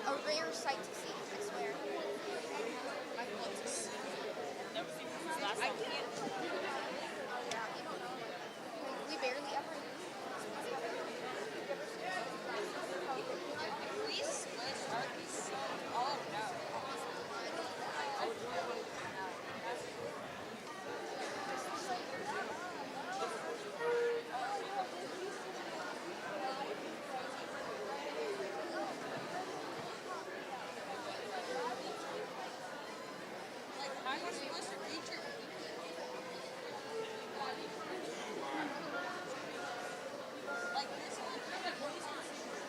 A rare sight to see, I swear. I want to see. Never seen this since last I time. can't. Yeah, you don't know. We barely ever use If we split Sharpies, oh no. I would really no. Like, how are you supposed to reach your like this one?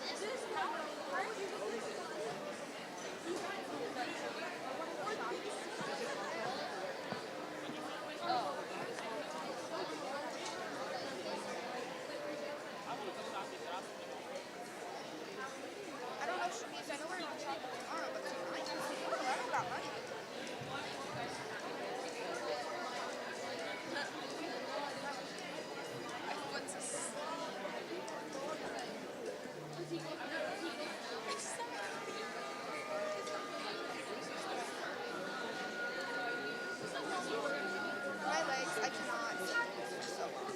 This is how I don't know Shanice. I know we're going to shop tomorrow, but tonight, I don't got money. I want to see. My legs, I cannot. So long.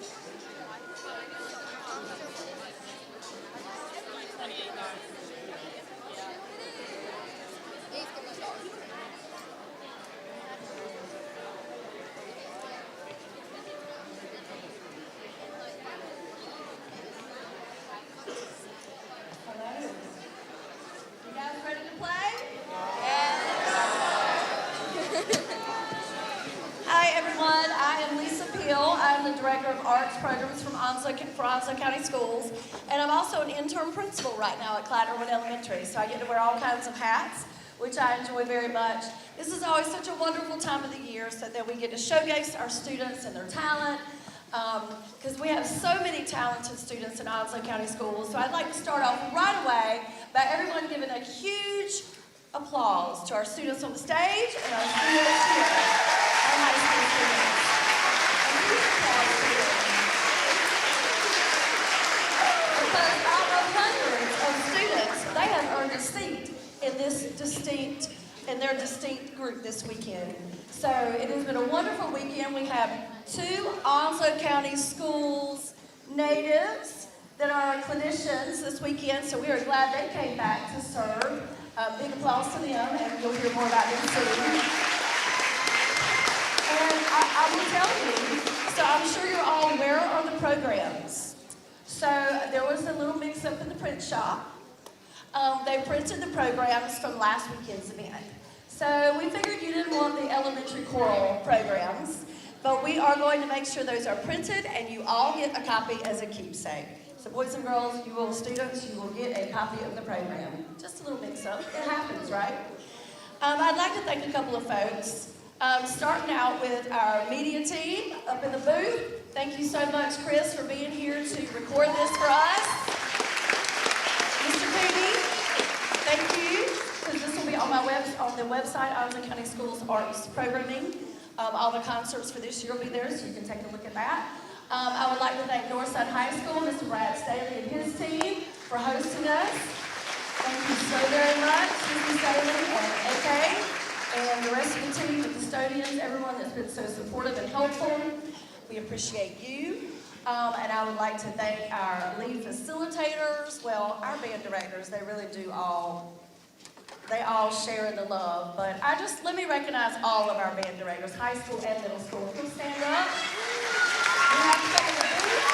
He's gonna be gone. Hello. You guys ready to play? Hi everyone, I am Lisa Peel. I'm the Director of Arts Programs for Onslow County Schools, and I'm also an interim principal right now at Clatterwood Elementary, so I get to wear all kinds of hats, which I enjoy very much. This is always such a wonderful time of the year so that we get to showcase our students and their talent, because we have so many talented students in Onslow County Schools. So I'd like to start off right away by everyone giving a huge applause to our students on the stage and our students here, our high school students. A huge applause to them. Because out of hundreds of students, they have earned a seat in their distinct group this weekend. So it has been a wonderful weekend. We have 2 Onslow County Schools natives that are clinicians this weekend, so we are glad they came back to serve. Big applause to them, and you'll hear more about them soon. And I will tell you, so I'm sure you're all aware of the programs. So there was a little mix-up in the print shop. They printed the programs from last weekend's event. So we figured you didn't want the elementary choral programs, but we are going to make sure those are printed and you all get a copy as a keepsake. So boys and girls, you will students, you will get a copy of the program. Just a little mix-up. It happens, right? I'd like to thank a couple of folks. Starting out with our media team up in the booth. Thank you so much, Chris, for being here to record this for us. Mr. Cooney, thank you, because this will be on the website, Onslow County Schools Arts Programming. All the concerts for this year will be there, so you can take a look at that. I would like to thank Northside High School, Mr. Brad Staley and his team for hosting us. Thank you so very much, Mr. Staley and AK, and the rest of the team, the custodians, everyone that's been so supportive and helpful. We appreciate you. And I would like to thank our lead facilitators, well, our band directors, they really do they all share in the love. But let me recognize all of our band directors, high school and middle school. Please stand up. We have to go to the booth.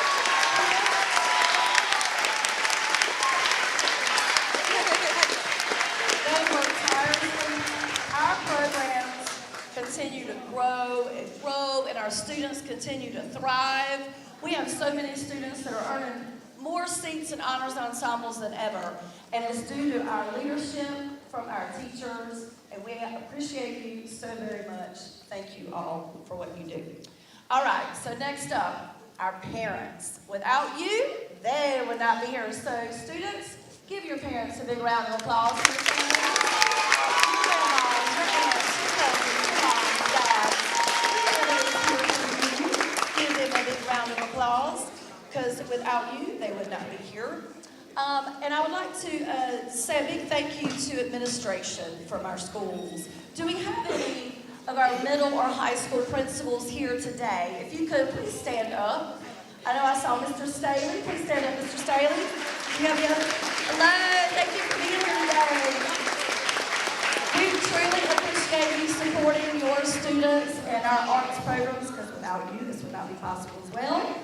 They work tirelessly. Our programs continue to grow, and our students continue to thrive. We have so many students that are earning more seats in honors ensembles than ever, and it's due to our leadership from our teachers, and we appreciate you so very much. Thank you all for what you do. All right, so next up, our parents. Without you, they would not be here. So students, give your parents a big round of applause. Your families, your grandmas, your aunts, your cousins, your moms, your dads. Give them a big round of applause, because without you, they would not be here. And I would like to say a big thank you to administration from our schools. Do we have any of our middle or high school principals here today? If you could, please stand up. I know I saw Mr. Staley. Please stand up, Mr. Staley. Do you have the other? Hello, thank you for being here today. We truly appreciate you supporting your students and our arts programs, because without you, this would not be possible as well.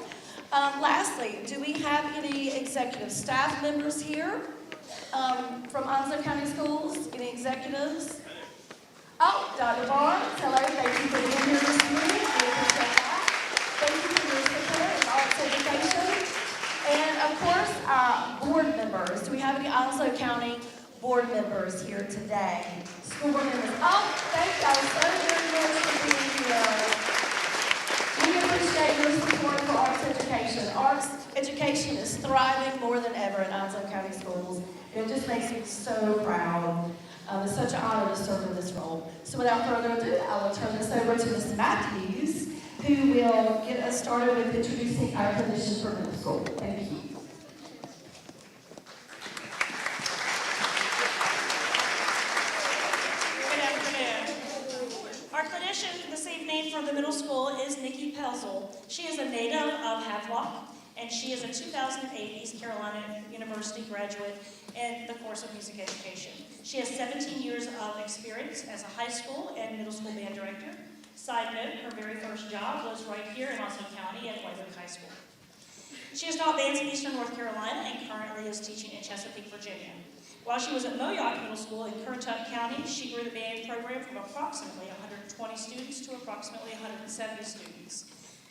Lastly, do we have any executive staff members here from Onslow County Schools? Any executives? Oh, Dr. Barnes, hello, thank you for being here this morning. We appreciate that. Thank you for your support in arts education. And of course, our board members. Do we have any Onslow County board members here today? School board members. Oh, thank y'all so very much for being here. We appreciate your support for arts education. Arts education is thriving more than ever in Onslow County Schools. It just makes me so proud. It's such an honor to serve in this role. So without further ado, I will turn this over to Ms. Matthews, who will get us started with introducing our clinicians for middle school. Thank you. Good afternoon. Our clinician this evening for the middle school is Nikki Pelzel. She is a native of Havelock, and she is a 2008 East Carolina University graduate in the course of music education. She has 17 years of experience as a high school and middle school band director. Side note, her very first job was right here in Onslow County at Whitewood High School. She has taught bands in Eastern North Carolina and currently is teaching in Chesapeake, Virginia. While she was at Moyock Middle School in Currituck County, she grew the band program from approximately 120 students to approximately 170 students.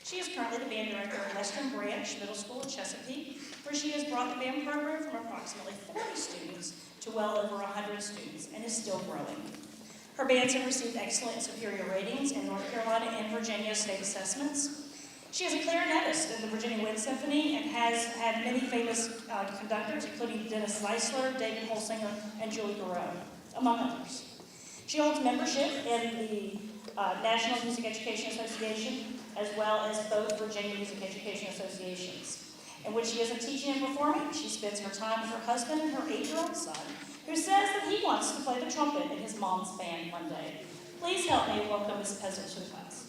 She is currently the band director at Western Branch Middle School in Chesapeake, where she has brought the band program from approximately 40 students to well over 100 students and is still growing. Her bands have received excellent and superior ratings in North Carolina and Virginia state assessments. She is a clarinetist in the Virginia Wind Symphony and has had many famous conductors, including Dennis Weissler, David Holsinger, and Julie Garreau, among others. She holds membership in the National Music Education Association, as well as both Virginia Music Education Associations. And when she isn't teaching and performing, she spends her time with her husband and her 8-year-old son, who says that he wants to play the trumpet in his mom's band one day. Please help me welcome Ms. Pelzel to the class.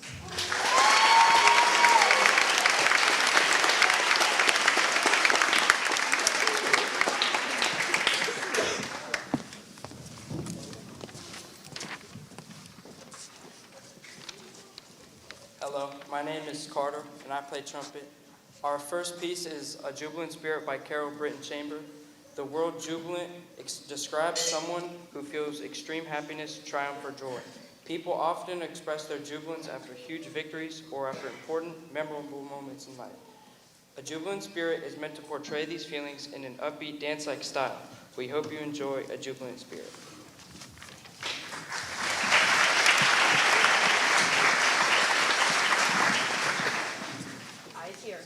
Hello, my name is Carter, and I play trumpet. Our first piece is A Jubilant Spirit by Carol Britton Chamber. The word jubilant describes someone who feels extreme happiness, triumph, or joy. People often express their jubilance after huge victories or after important, memorable moments in life. A jubilant spirit is meant to portray these feelings in an upbeat, dance-like style. We hope you enjoy A Jubilant Spirit. Eyes here.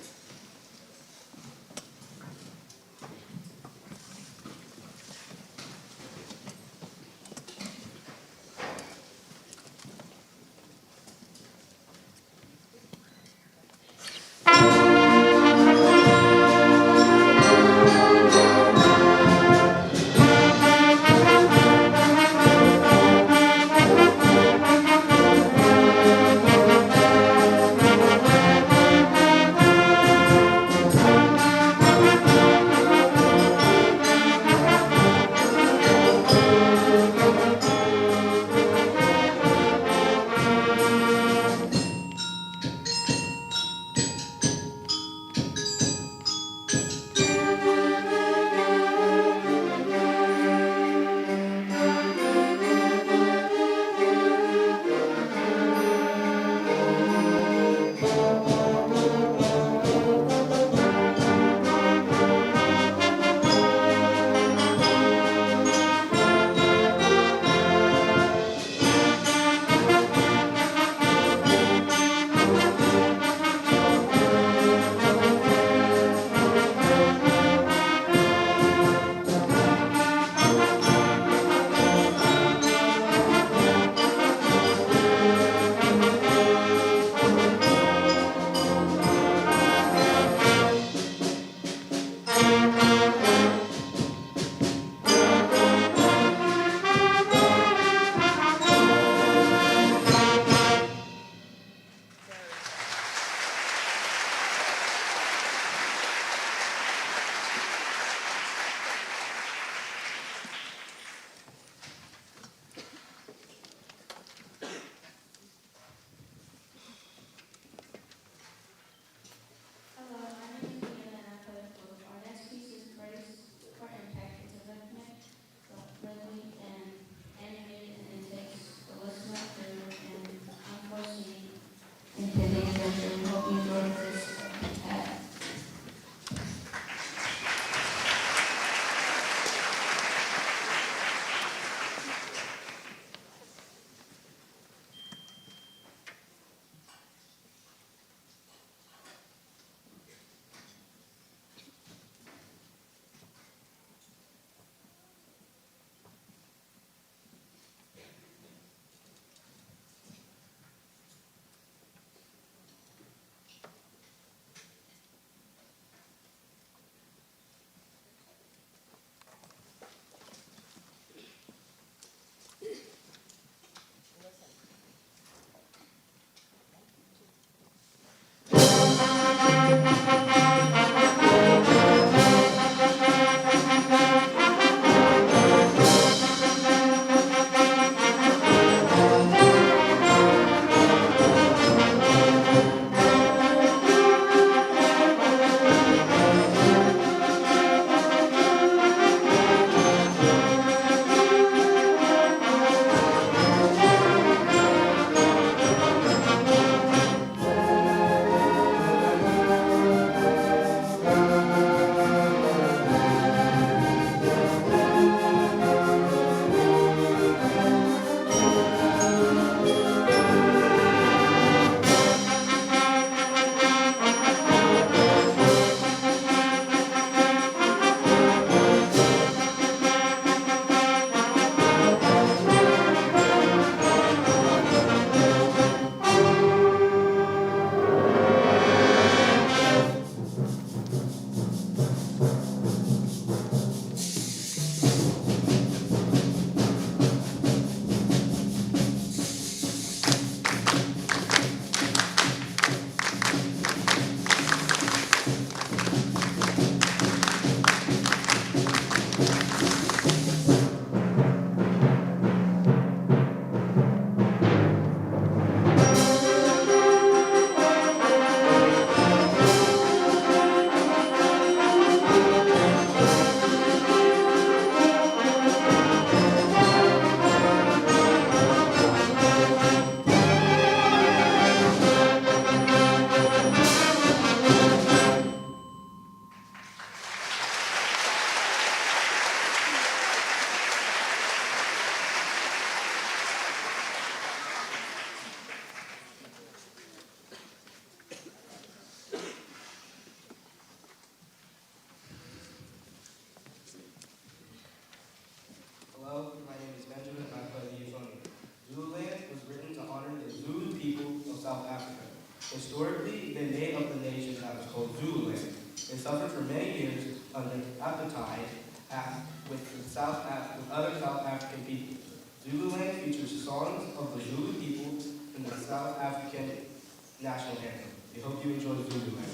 allied with other South African people. Zululand features songs of the Zulu people in the South African national anthem. We hope you enjoy Zululand.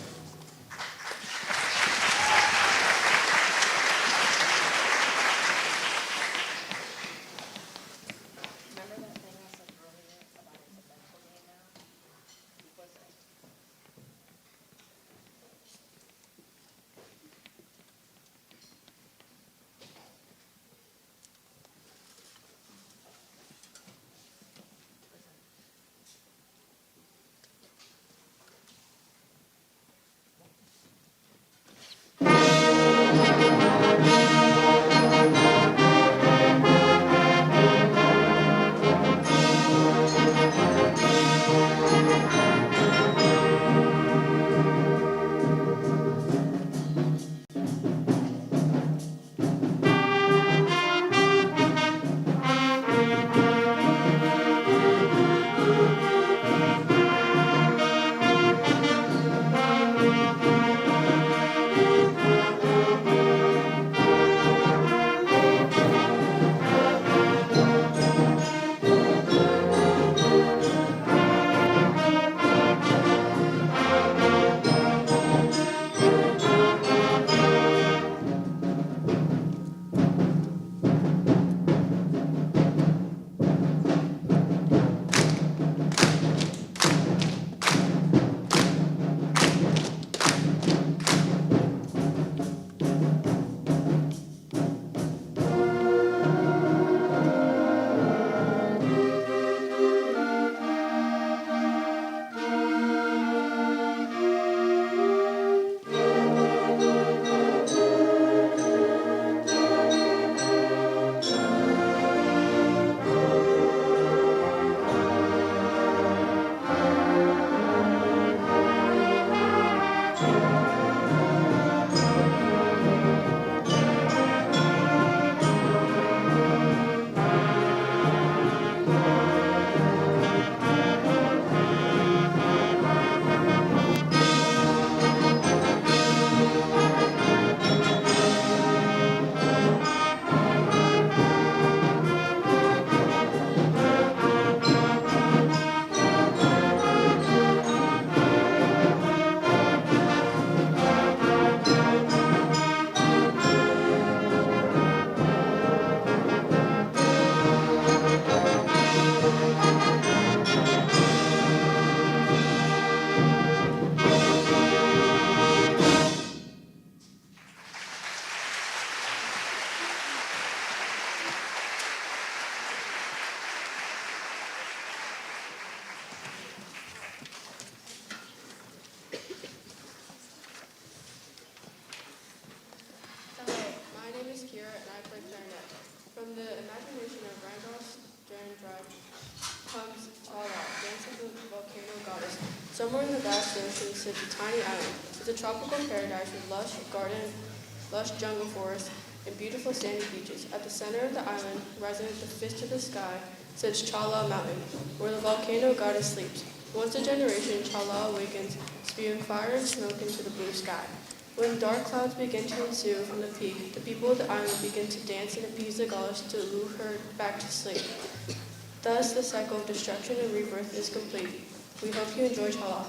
Hello, my name is Kira and I play clarinet. From the imagination of Randolph Drive comes Chala, dance of the volcano goddess. Somewhere in the vast ocean sits a tiny island. It's a tropical paradise with lush jungle forests, and beautiful sandy beaches. At the center of the island, rising at the fist of the sky, sits Chala Mountain, where the volcano goddess sleeps. Once a generation, Chala awakens, spewing fire and smoke into the blue sky. When dark clouds begin to ensue from the peak, the people of the island begin to dance and appease the goddess to lure her back to sleep. Thus, the cycle of destruction and rebirth is complete. We hope you enjoy Chala.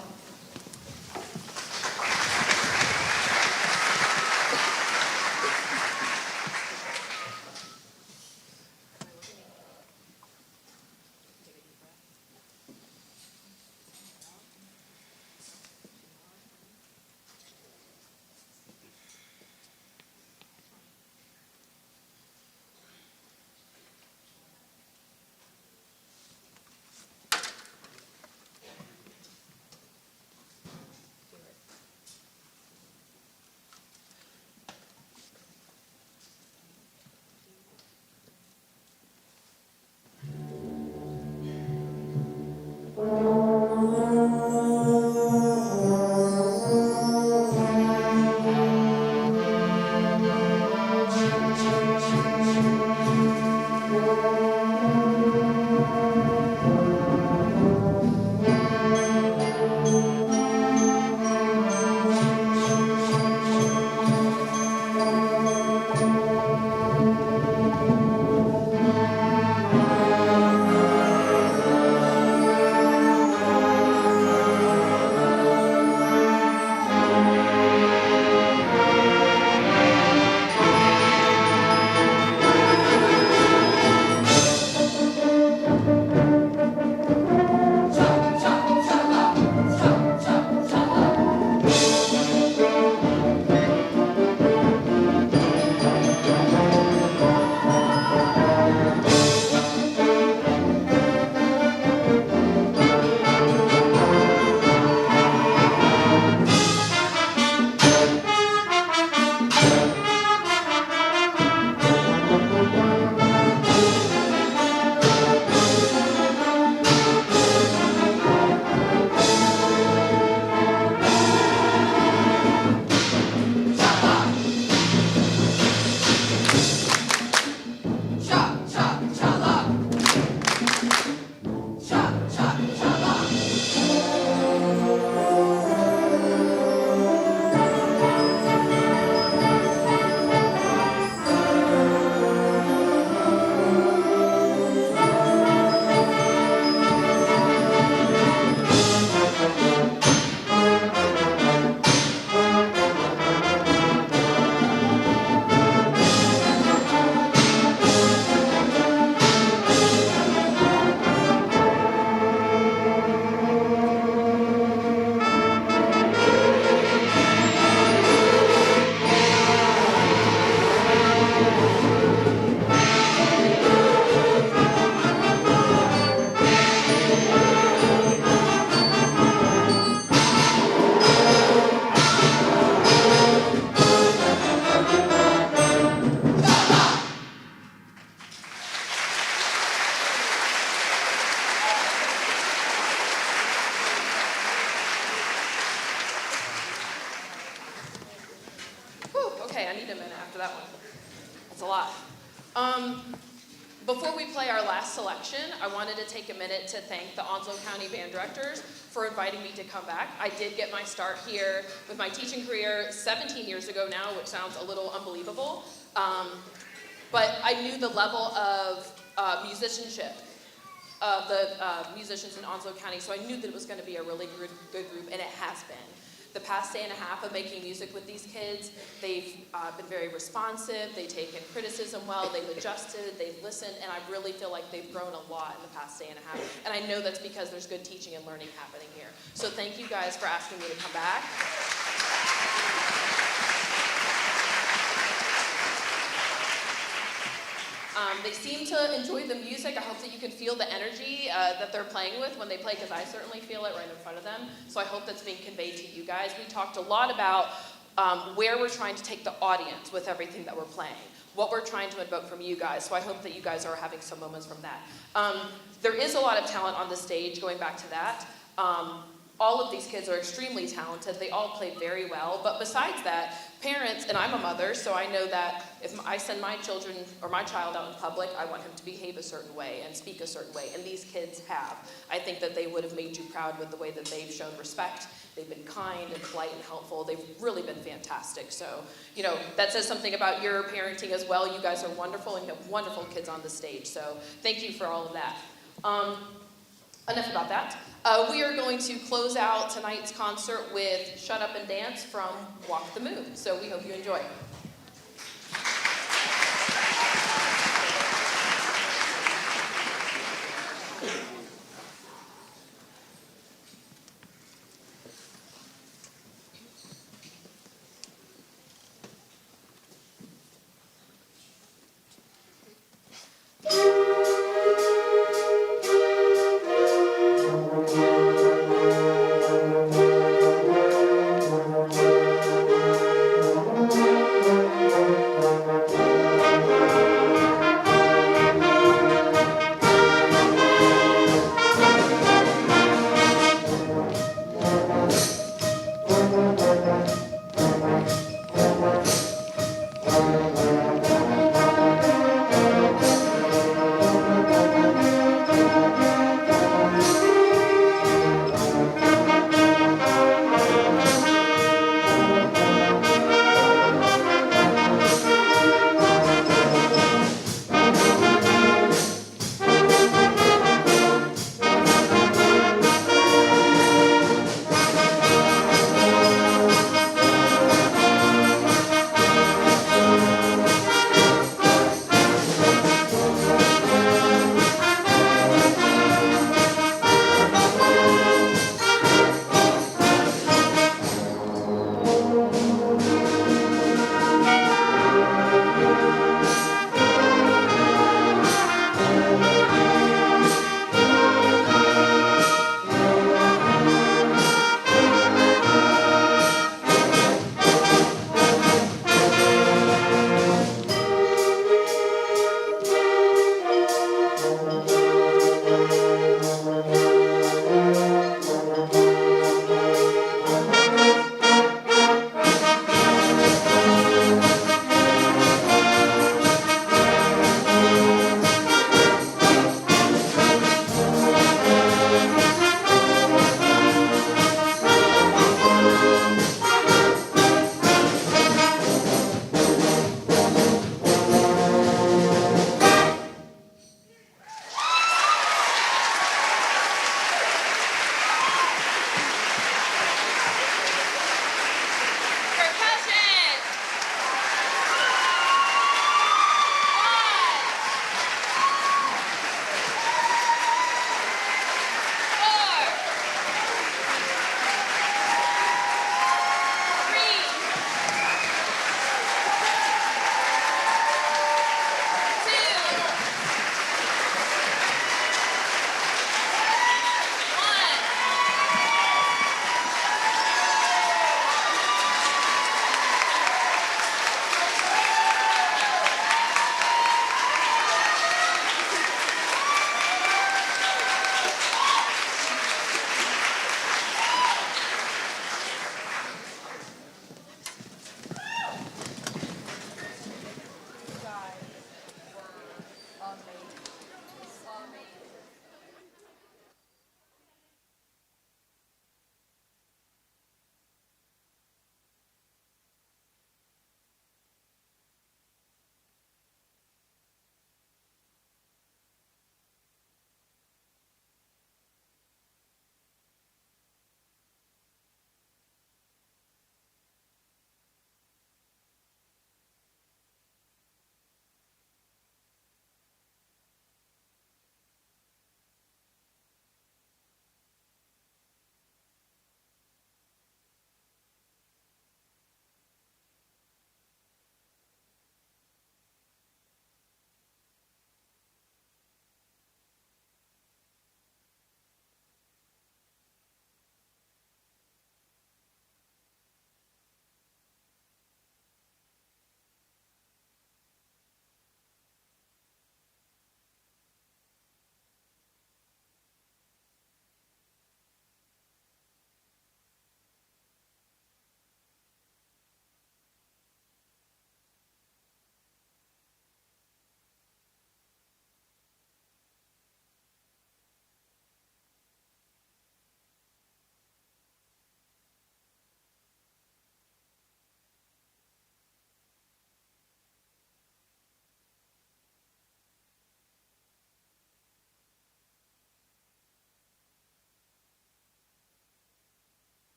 after that one. That's a lot. Before we play our last selection, I wanted to take a minute to thank the Onslow County Band Directors for inviting me to come back. I did get my start here with my teaching career 17 years ago now, which sounds a little unbelievable. But I knew the level of musicianship of the musicians in Onslow County, so I knew that it was going to be a really good group, and it has been. The past day and a half of making music with these kids, they've been very responsive, they've taken criticism well, they've adjusted, they've listened, and I really feel like they've grown a lot in the past day and a half. And I know that's because there's good teaching and learning happening here. So thank you guys for asking me to come back. They seem to enjoy the music. I hope that you can feel the energy that they're playing with when they play, because I certainly feel it right in front of them. So I hope that's being conveyed to you guys. We talked a lot about where we're trying to take the audience with everything that we're playing, what we're trying to invoke from you guys. So I hope that you guys are having some moments from that. There is a lot of talent on the stage, going back to that. All of these kids are extremely talented. They all play very well. But besides that, parents, and I'm a mother, so I know that if I send my children or my child out in public, I want him to behave a certain way and speak a certain way. And these kids have. I think that they would have made you proud with the way that they've shown respect. They've been kind and polite and helpful. They've really been fantastic. So, you know, that says something about your parenting as well. You guys are wonderful, and you have wonderful kids on the stage. So thank you for all of that. Enough about that. We are going to close out tonight's concert with Shut Up and Dance from Walk the Moon. So we hope you enjoy. Thank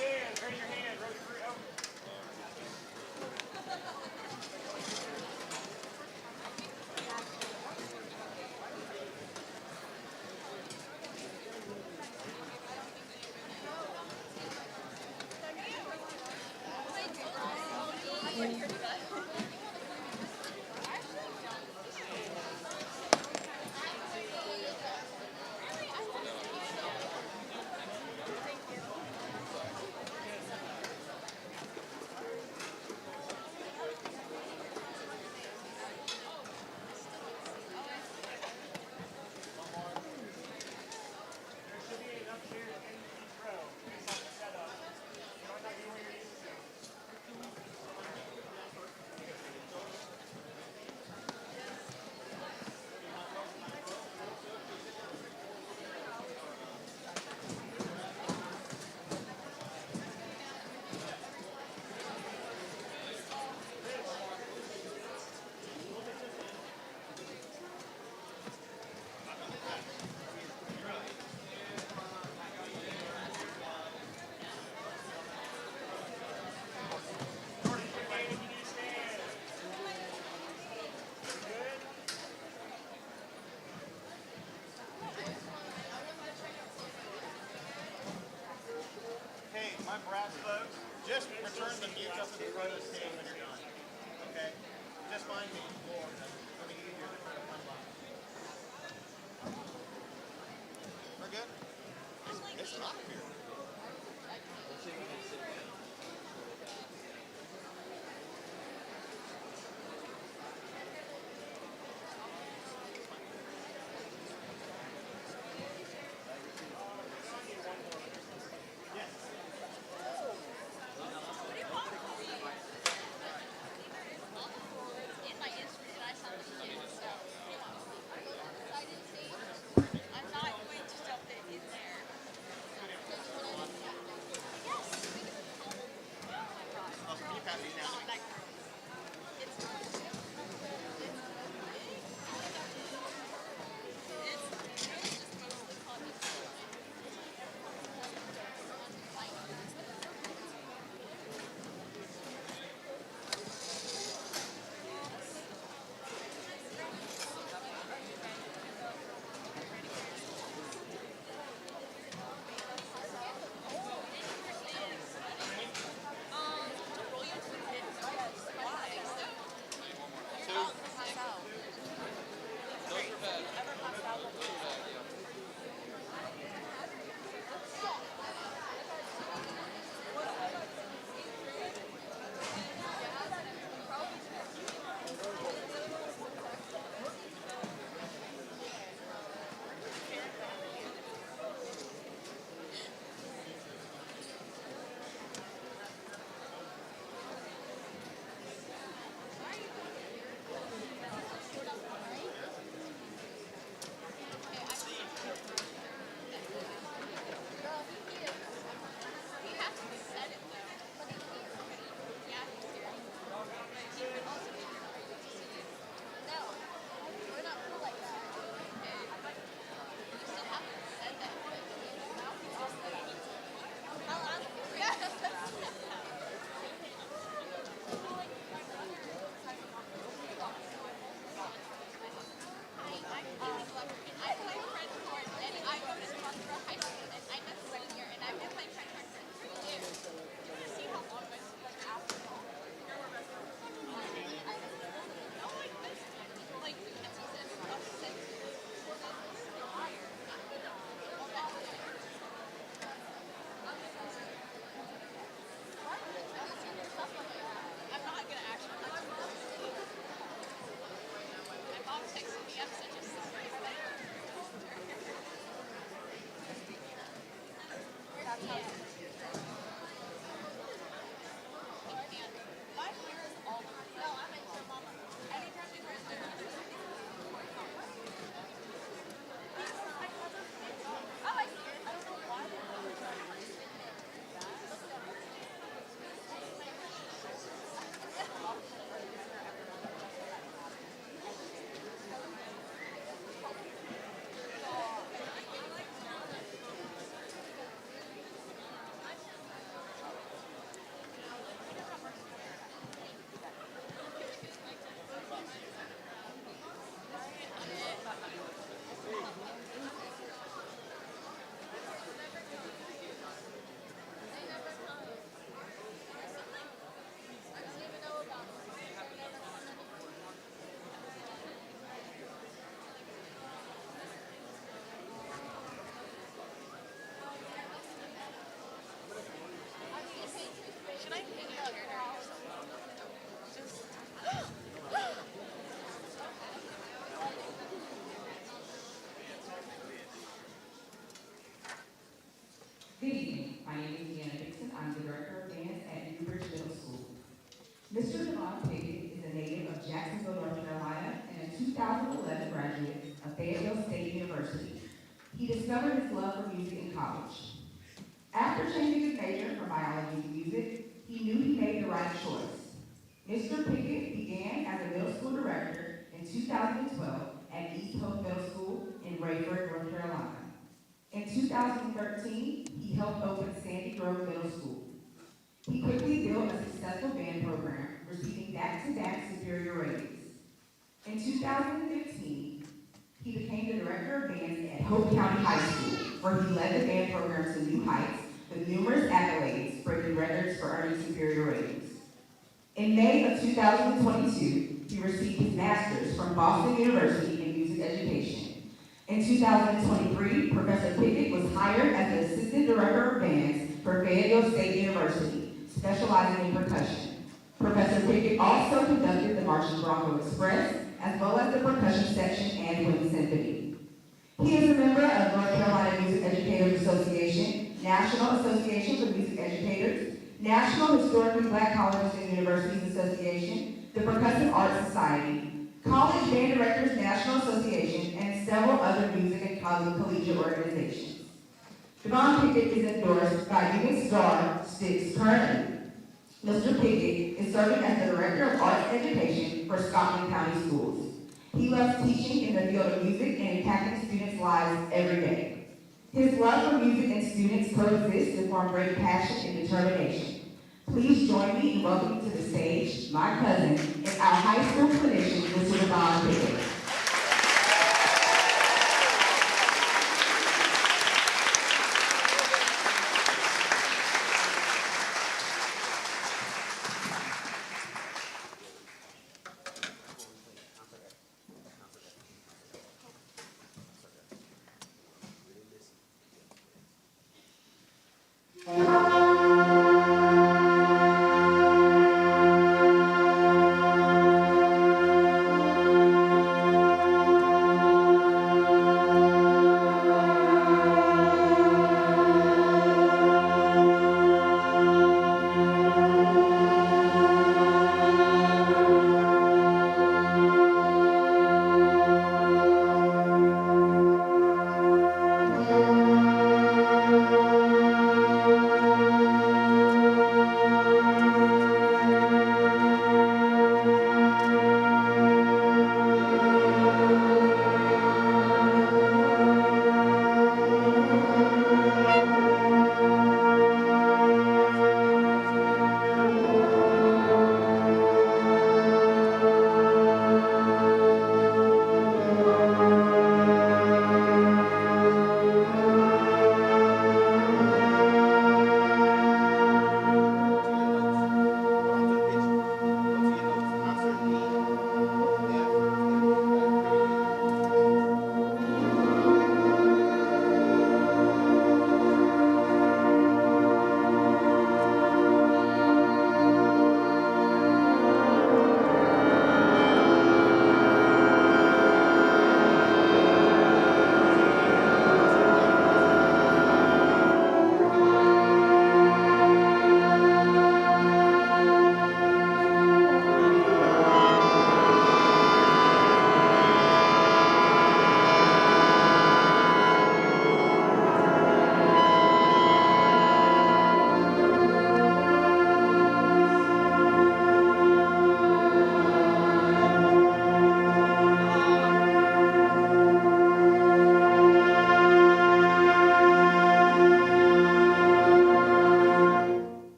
stands, raise your hand, row three. Oh. There should be enough chairs in each row based on the setup. You might not be where you're used to. Jordan, put your hand if you need to stand. Good. Hey, my brass folks, just return the mute up to the front of the stage when you're done. Okay? Just find me for it'll be easier to kind of come by. We're good? It's hot here. Oh, can you pass these down to me? Mr. Devon Pickett is a native of Jacksonville, North Carolina, and a 2011 graduate of Fayetteville State University. He discovered his love for music in college. After changing his major from biology to music, he knew he made the right choice. Mr. Pickett began as a middle school director in 2012 at East Hope Middle School in Rayford, North Carolina. In 2013, he helped open Sandy Grove Middle School. He quickly built a successful band program, receiving back-to-back superior ratings. In 2015, he became the director of bands at Hope County High School, where he led the band program to new heights with numerous accolades, breaking records for earning superior ratings. In May of 2022, he received his master's from Boston University in music education. In 2023, Professor Pickett was hired as the Assistant Director of Bands for Fayetteville State University, specializing in percussion. Professor Pickett also conducted the Marching Bronco Express, as well as the percussion section and wind symphony. He is a member of North Carolina Music Educators Association, National Association for Music Educators, National Historically Black Colleges and Universities Association, the Percussive Arts Society, College Band Directors National Association, and several other music and collegiate organizations. Devon Pickett is endorsed by Unit Star 6 currently. Mr. Pickett is serving as the Director of Arts Education for Scotland County Schools. He loves teaching in the field of music and impacting students' lives every day. His love for music and students coexist to form great passion and determination. Please join me in welcoming to the stage my cousin and our high school clinician, Mr. Devon Pickett.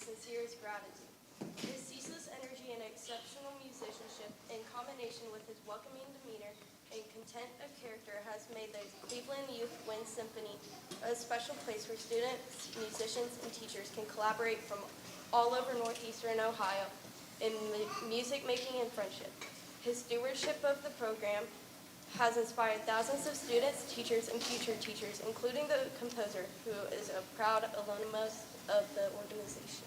sincerest gratitude. His ceaseless energy and exceptional musicianship, in combination with his welcoming demeanor and content of character, has made the Cleveland Youth Wind Symphony a special place where students, musicians, and teachers can collaborate from all over northeastern Ohio in music making and friendship. His stewardship of the program has inspired thousands of students, teachers, and future teachers, including the composer, who is a proud alumnus of the organization.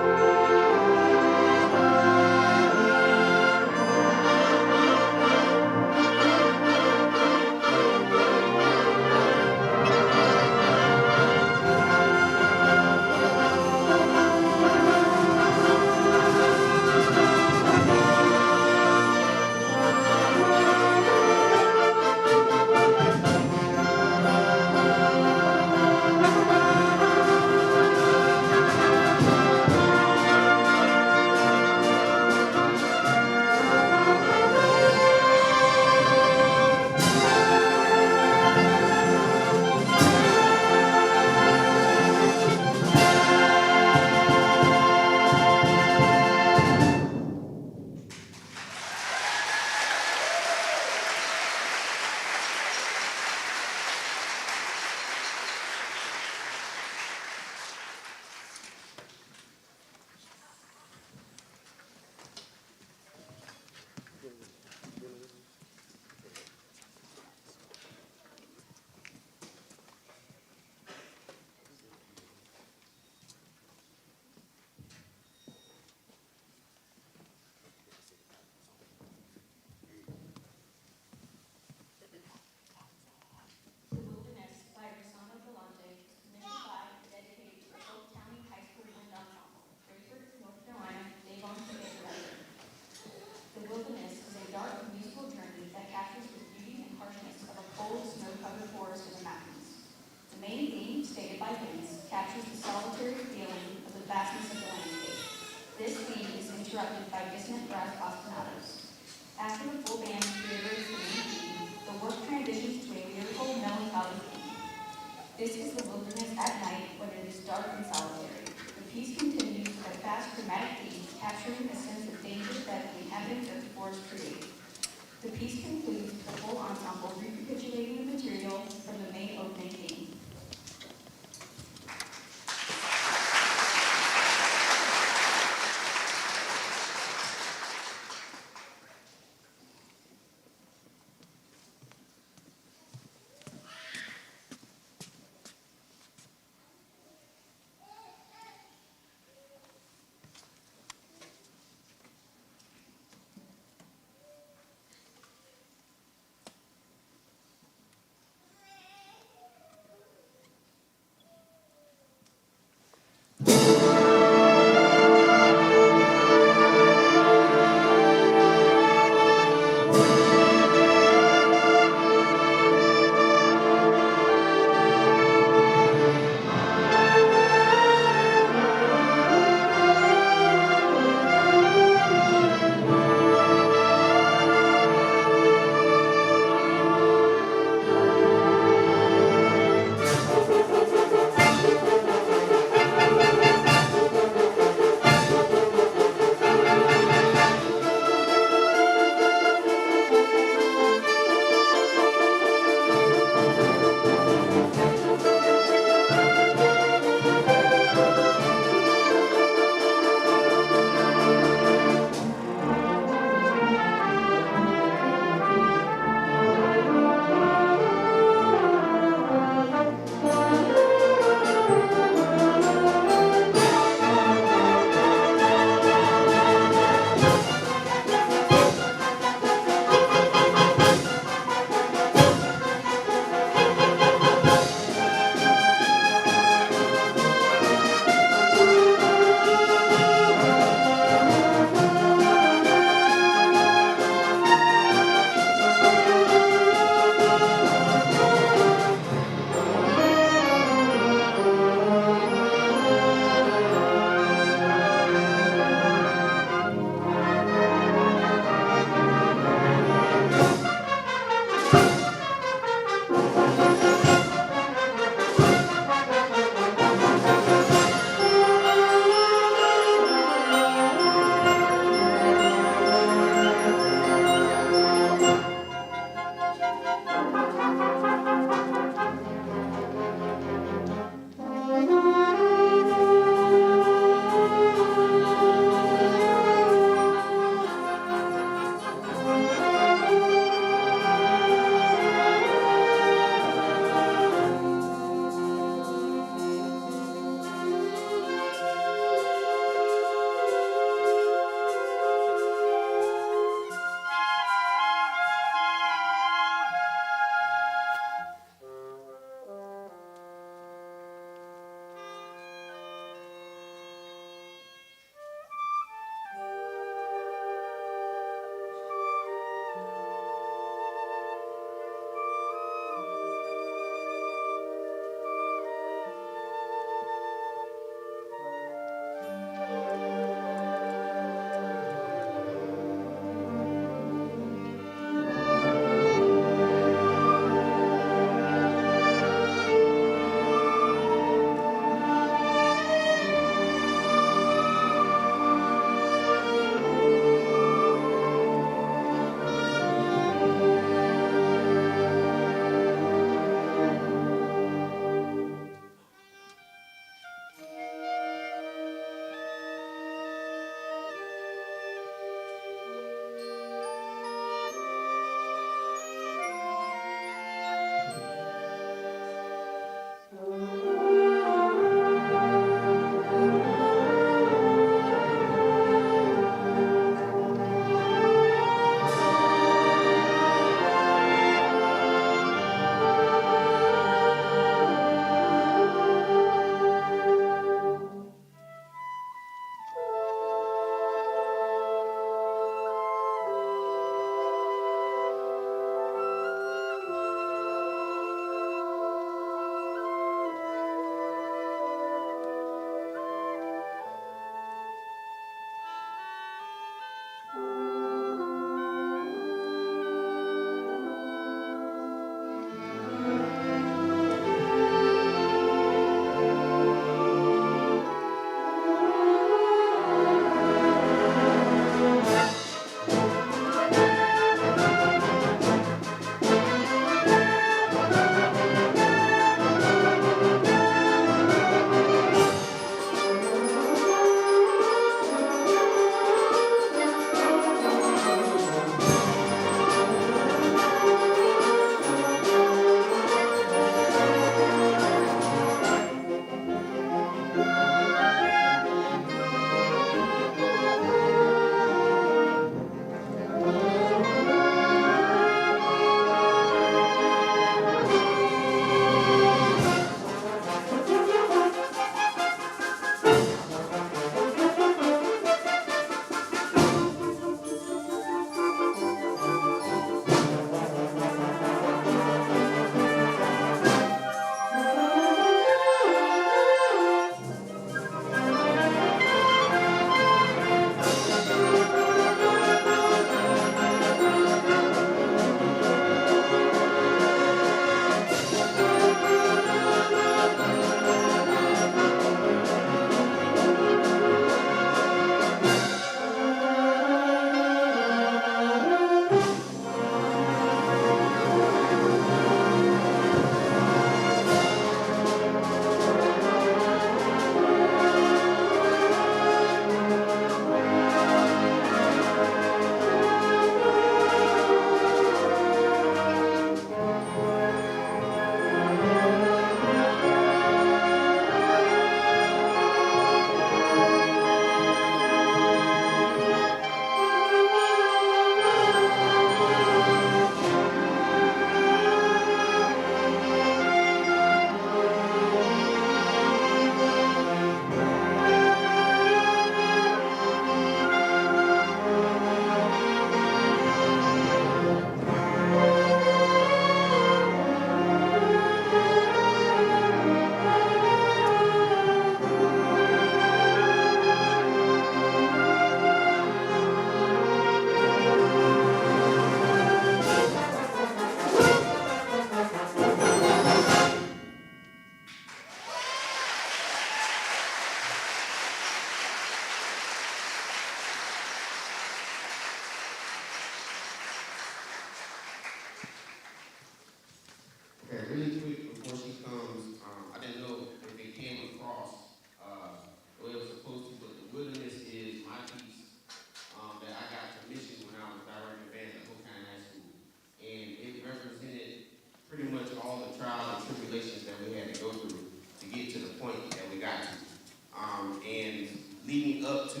up to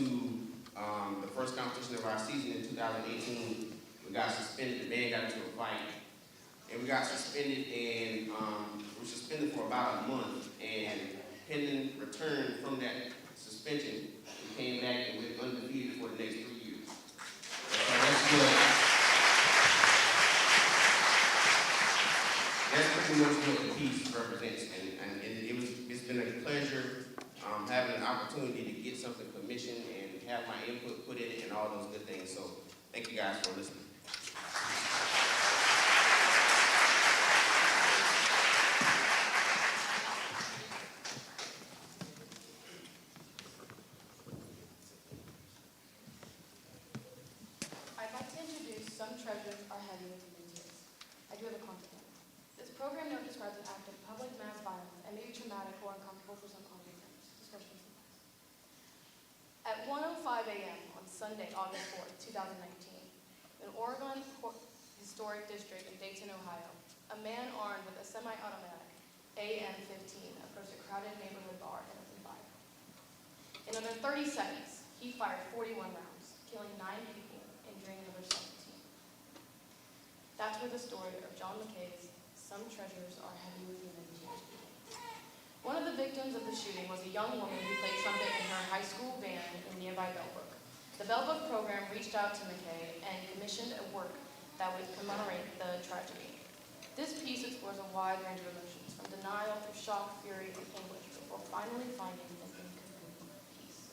the first competition of our season in 2018, we got suspended. The band got into a fight, and we got suspended, and we were suspended for about a month. And pending return from that suspension, we came back and went undefeated for the next 3 years. So that's good. That's pretty much what the piece represents, and it's been a pleasure having an opportunity to get something commissioned and have my input put in it and all those good things. So thank you guys for listening. I'd like to introduce Some Treasures Are Heavy with Human Tears. I do have a content. This program note describes an act of public mass violence and may be traumatic or uncomfortable for some audience members, especially some of us. At 1:05 a.m. on Sunday, August 4th, 2019, in Oregon Historic District in Dayton, Ohio, a man armed with a semi-automatic AM-15 approached a crowded neighborhood bar and opened fire. In under 30 seconds, he fired 41 rounds, killing 9 people and injuring another 17. That's where the story of John McKay's Some Treasures Are Heavy with Human Tears began. One of the victims of the shooting was a young woman who played trumpet in her high school band in nearby Bellbrook. The Bellbrook program reached out to McKay and commissioned a work that would commemorate the tragedy. This piece explores a wide range of emotions, from denial through shock, fury, and anguish, before finally finding an incomplete peace.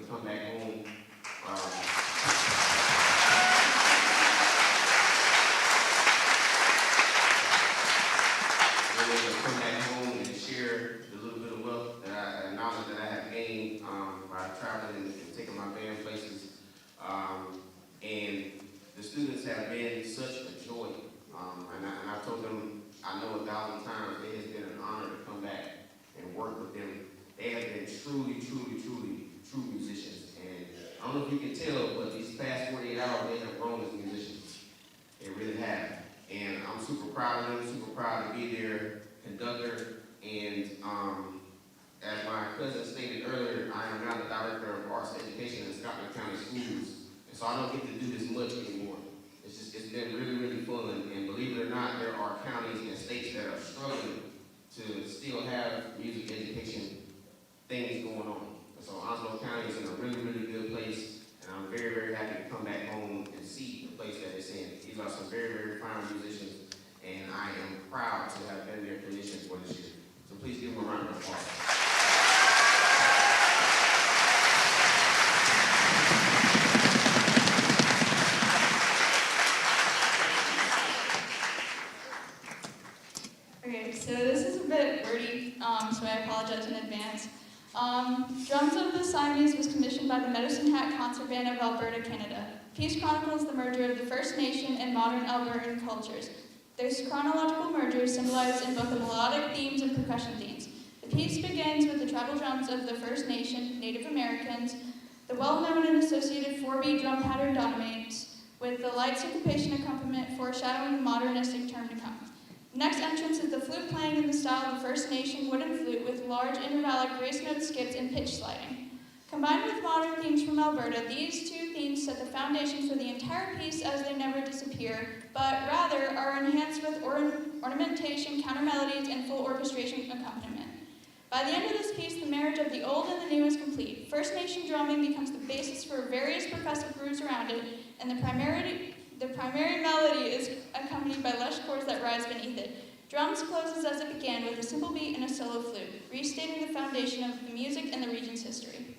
come back home. Being able to come back home and share the little bit of wealth that knowledge that I have gained by traveling and taking my band places. And the students have been such a joy. And I told them, I know 1,000 times, it has been an honor to come back and work with them. They have been truly true musicians. And I don't know if you can tell, but these past 48 hours, they have grown as musicians. They really have. And I'm super proud of them, super proud to be their conductor. And as my cousin stated earlier, I am now the Director of Arts Education in Scotland County Schools. And so I don't get to do this much anymore. It's been really fun. And believe it or not, there are counties and states that are struggling to still have music education things going on. And so Onslow County is in a really good place. And I'm very happy to come back home and see the place that it's in. These are some very fine musicians. And I am proud to have been their clinician for this year. So please give them a round of applause. Okay, so this is a bit wordy, so I apologize in advance. Drums of the Siamese was commissioned by the Medicine Hat Concert Band of Alberta, Canada. Piece chronicles the merger of the First Nation and modern Albertan cultures. This chronological merger is symbolized in both the melodic themes and percussion themes. The piece begins with the tribal drums of the First Nation, Native Americans. The well-known and associated 4-beat drum pattern dominates, with the light syncopation accompaniment foreshadowing the modernistic term to come. Next entrance is the flute playing in the style of the First Nation wooden flute with large intervallic grace note skips and pitch sliding. Combined with modern themes from Alberta, these two themes set the foundation for the entire piece as they never disappear, but rather are enhanced with ornamentation, counter melodies, and full orchestration accompaniment. By the end of this piece, the marriage of the old and the new is complete. First Nation drumming becomes the basis for various percussive grooves around it, and the primary melody is accompanied by lush chords that rise beneath it. Drums closes as it began with a simple beat and a solo flute, restating the foundation of the music and the region's history.